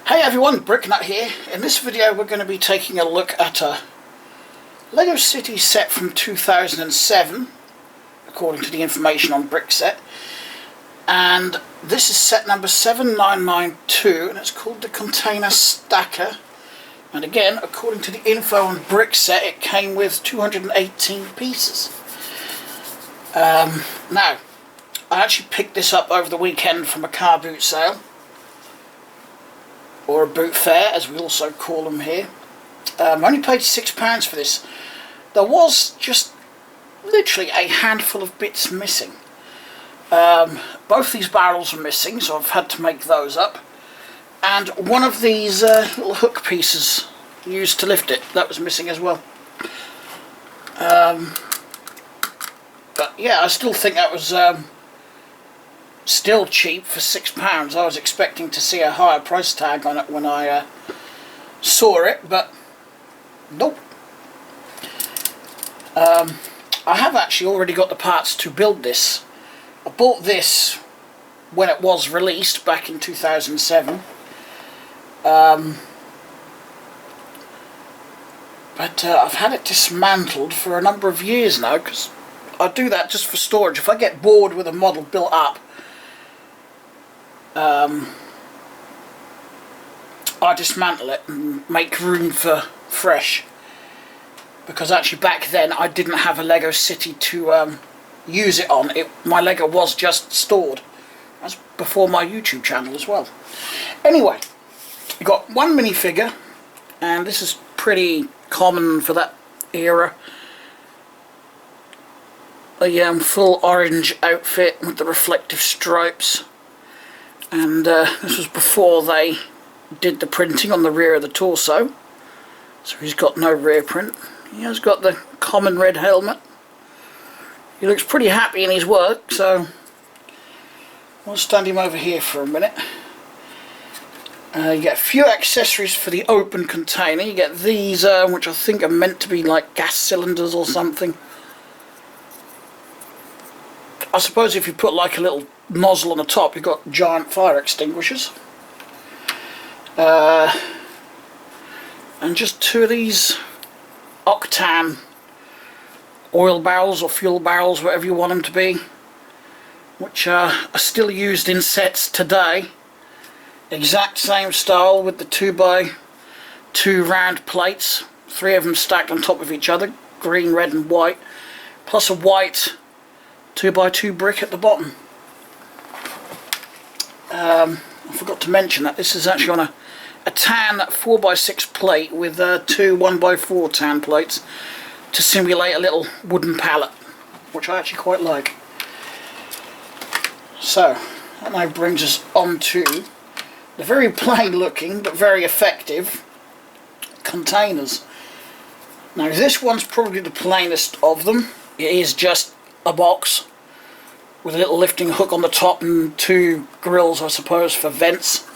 Hey everyone, Bricknut here. In this video we're going to be taking a look at a LEGO City set from 2007, according to the information on Brickset. And this is set number 7992 and it's called the Container Stacker. And again, according to the info on Brickset, it came with 218 pieces. Now, I actually picked this up over the weekend from a car boot sale, or a boot fair as we also call them here. I only paid £6 for this. There was just literally a handful of bits missing. Both these barrels are missing, so I've had to make those up. And one of these little hook pieces used to lift it, that was missing as well. But yeah, I still think that was still cheap for £6. I was expecting to see a higher price tag on it when I saw it, but nope. I have actually already got the parts to build this. I bought this when it was released back in 2007. But I've had it dismantled for a number of years now, because I do that just for storage. If I get bored with a model built up, I dismantle it and make room for fresh. Because actually back then I didn't have a LEGO City to use it on. My LEGO was just stored. That's before my YouTube channel as well. Anyway, you've got one minifigure, and this is pretty common for that era. A full orange outfit with the reflective stripes. And this was before they did the printing on the rear of the torso, so he's got no rear print. He has got the common red helmet. He looks pretty happy in his work, so I'll stand him over here for a minute. You get a few accessories for the open container. You get these, which I think are meant to be like gas cylinders or something. I suppose if you put like a little nozzle on the top, you've got giant fire extinguishers. And just two of these octane oil barrels or fuel barrels, whatever you want them to be, which are still used in sets today. Exact same style with the 2x2 round plates, three of them stacked on top of each other, green, red and white, plus a white 2x2 brick at the bottom. I forgot to mention that this is actually on a tan 4x6 plate with two 1x4 tan plates to simulate a little wooden pallet, which I actually quite like. So that now brings us on to the very plain looking but very effective containers. Now this one's probably the plainest of them. It is just a box with a little lifting hook on the top and two grills, I suppose, for vents.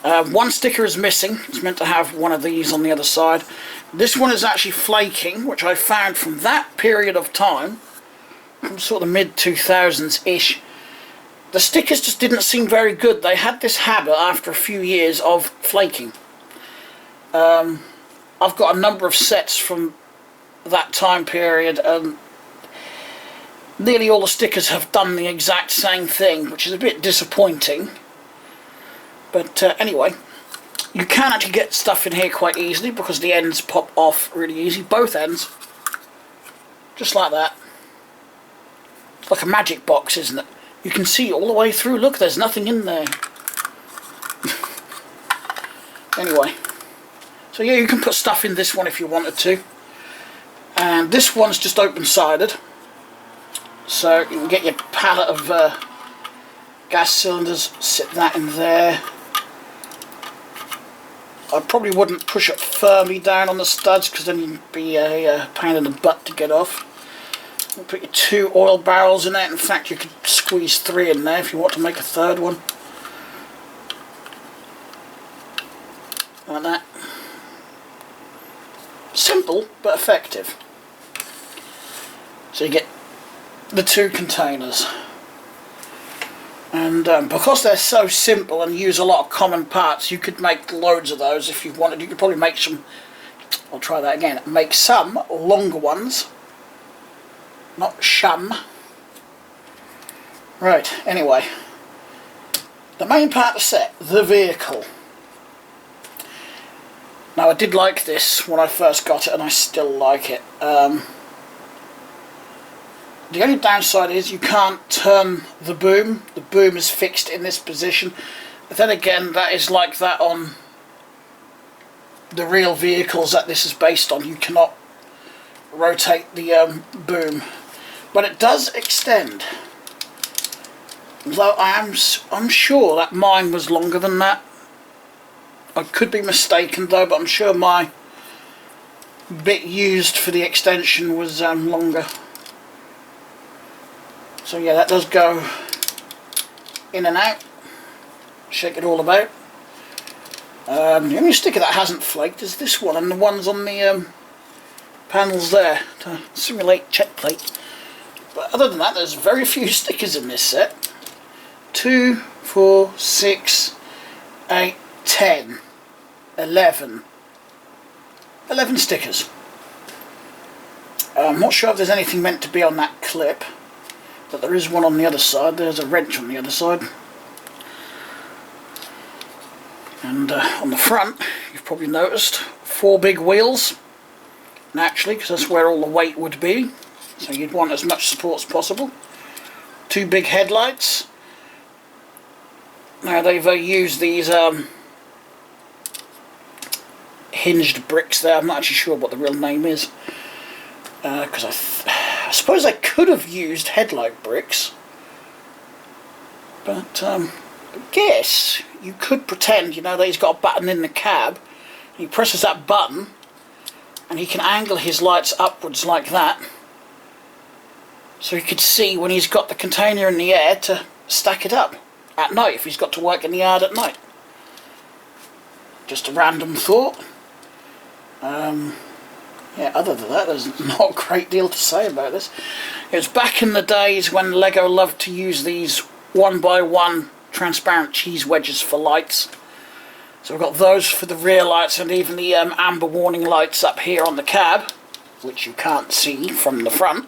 One sticker is missing. It's meant to have one of these on the other side. This one is actually flaking, which I found from that period of time, from sort of mid-2000s-ish. The stickers just didn't seem very good. They had this habit after a few years of flaking. I've got a number of sets from that time period, and nearly all the stickers have done the exact same thing, which is a bit disappointing. But anyway, you can actually get stuff in here quite easily because the ends pop off really easy, both ends, just like that. It's like a magic box, isn't it? You can see all the way through. Look, there's nothing in there. Anyway, so yeah, you can put stuff in this one if you wanted to. And this one's just open-sided, so you can get your pallet of gas cylinders, sit that in there. I probably wouldn't push it firmly down on the studs because then you'd be a pain in the butt to get off. You put your two oil barrels in there. In fact, you could squeeze three in there if you want to make a third one. Like that. Simple but effective. So you get the two containers. And because they're so simple and use a lot of common parts, you could make loads of those if you wanted. You could probably make some, I'll try that again, make some longer ones, not shum. Right, anyway, the main part of the set, the vehicle. Now I did like this when I first got it, and I still like it. The only downside is you can't turn the boom. The boom is fixed in this position. But then again, that is like that on the real vehicles that this is based on. You cannot rotate the boom. But it does extend. Though I'm sure that mine was longer than that. I could be mistaken though, but I'm sure my bit used for the extension was longer. So yeah, that does go in and out. Shake it all about. The only sticker that hasn't flaked is this one, and the ones on the panels there to simulate check plate. But other than that, there's very few stickers in this set. 2, 4, 6, 8, 10, 11. 11 stickers. I'm not sure if there's anything meant to be on that clip. But there is one on the other side. There's a wrench on the other side. And on the front, you've probably noticed 4 big wheels. Naturally, because that's where all the weight would be. So you'd want as much support as possible. 2 big headlights. Now they've used these hinged bricks there. I'm not actually sure what the real name is. Because I suppose I could have used headlight bricks, but I guess you could pretend, you know, that he's got a button in the cab, and he presses that button and he can angle his lights upwards like that, so he could see when he's got the container in the air to stack it up at night if he's got to work in the yard at night. Just a random thought. Yeah, other than that, there's not a great deal to say about this. It was back in the days when Lego loved to use these 1x1 transparent cheese wedges for lights. So we've got those for the rear lights, and even the amber warning lights up here on the cab, which you can't see from the front.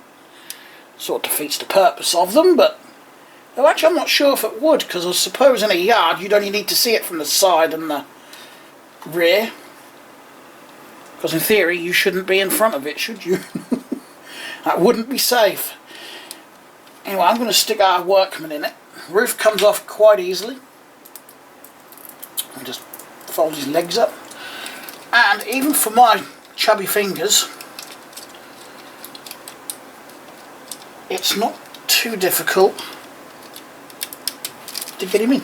Sort of defeats the purpose of them, but oh, actually I'm not sure if it would, because I suppose in a yard you'd only need to see it from the side and the rear. Because in theory you shouldn't be in front of it, should you? That wouldn't be safe. Anyway, I'm going to stick our workman in it. The roof comes off quite easily. I'll just fold his legs up. And even for my chubby fingers, it's not too difficult to get him in.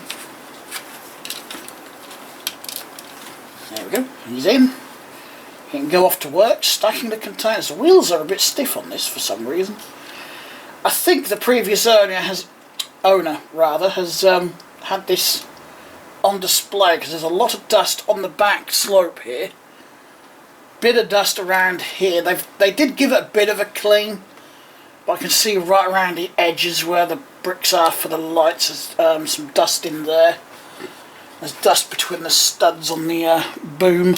There we go, he's in. He can go off to work, stacking the containers. The wheels are a bit stiff on this for some reason. I think the previous owner has had this on display, because there's a lot of dust on the back slope here. Bit of dust around here. They did give it a bit of a clean, but I can see right around the edges where the bricks are for the lights. There's some dust in there. There's dust between the studs on the boom.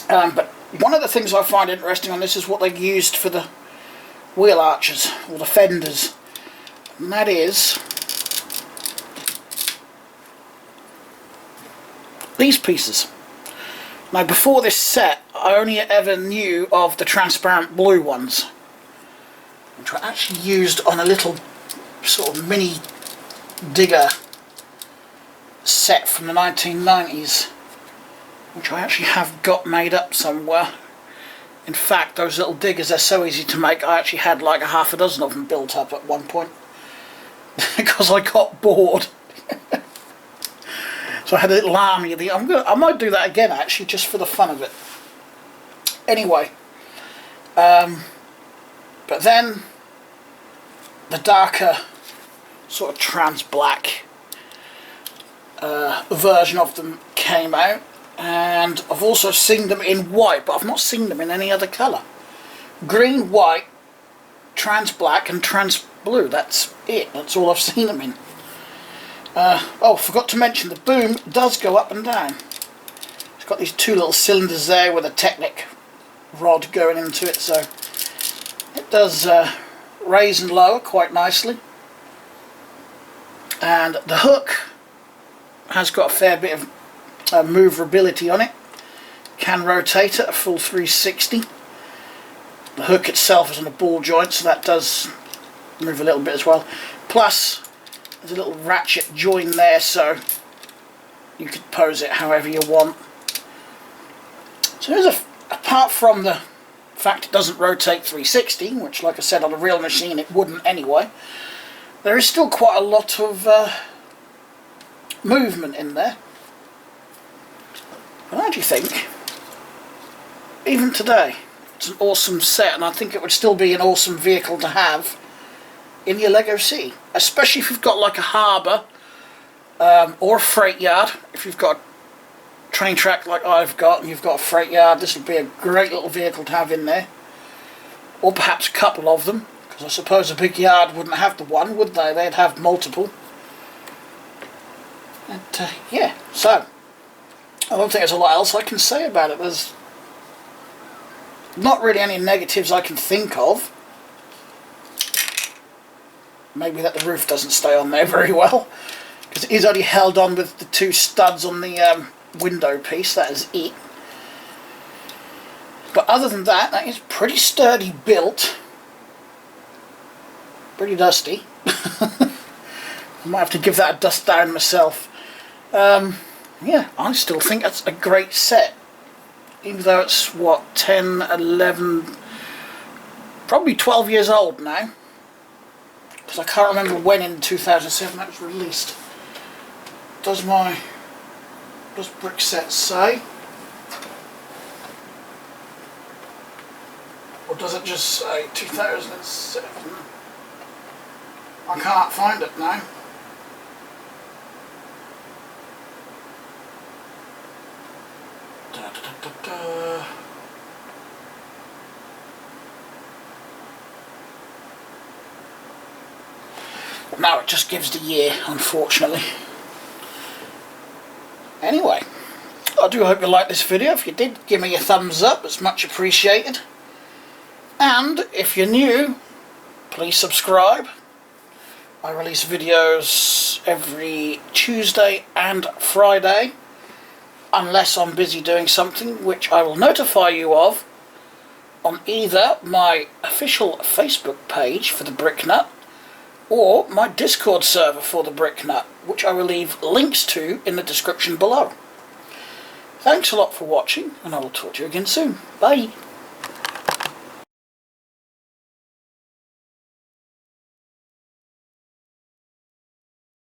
But one of the things I find interesting on this is what they used for the wheel arches, or the fenders. And that is these pieces. Now before this set, I only ever knew of the transparent blue ones, which were actually used on a little sort of mini digger set from the 1990s. Which I actually have got made up somewhere. In fact, those little diggers are so easy to make, I actually had like a half a dozen of them built up at one point. Because I got bored. So I had a little army of the... I might do that again actually, just for the fun of it. Anyway. But then the darker sort of trans black version of them came out. And I've also seen them in white, but I've not seen them in any other colour. Green, white, trans black and trans blue. That's it. That's all I've seen them in. Oh, forgot to mention the boom does go up and down. It's got these two little cylinders there with a Technic rod going into it, so it does raise and lower quite nicely. And the hook has got a fair bit of maneuverability on it. Can rotate at a full 360. The hook itself is on a ball joint, so that does move a little bit as well. Plus, there's a little ratchet join there, so you could pose it however you want. So there's apart from the fact it doesn't rotate 360, which, like I said, on a real machine it wouldn't anyway, there is still quite a lot of movement in there. But how do you think? Even today, it's an awesome set, and I think it would still be an awesome vehicle to have in your LEGO City, especially if you've got like a harbour or a freight yard. If you've got a train track like I've got and you've got a freight yard, this would be a great little vehicle to have in there, or perhaps a couple of them, because I suppose a big yard wouldn't have the one, would they? They'd have multiple. And yeah, so I don't think there's a lot else I can say about it. There's not really any negatives I can think of. Maybe that the roof doesn't stay on there very well, because it is only held on with the two studs on the window piece. That is it. But other than that, that is pretty sturdy built. Pretty dusty. I might have to give that a dust down myself. Yeah, I still think that's a great set. Even though it's, what, 10, 11, probably 12 years old now. Because I can't remember when in 2007 that was released. Does Brickset say? Or does it just say 2007? I can't find it now. No, it just gives the year, unfortunately. Anyway, I do hope you liked this video. If you did, give me a thumbs up, it's much appreciated. And if you're new, please subscribe. I release videos every Tuesday and Friday, unless I'm busy doing something, which I will notify you of on either my official Facebook page for the Bricknut or my Discord server for the Bricknut, which I will leave links to in the description below. Thanks a lot for watching, and I will talk to you again soon. Bye!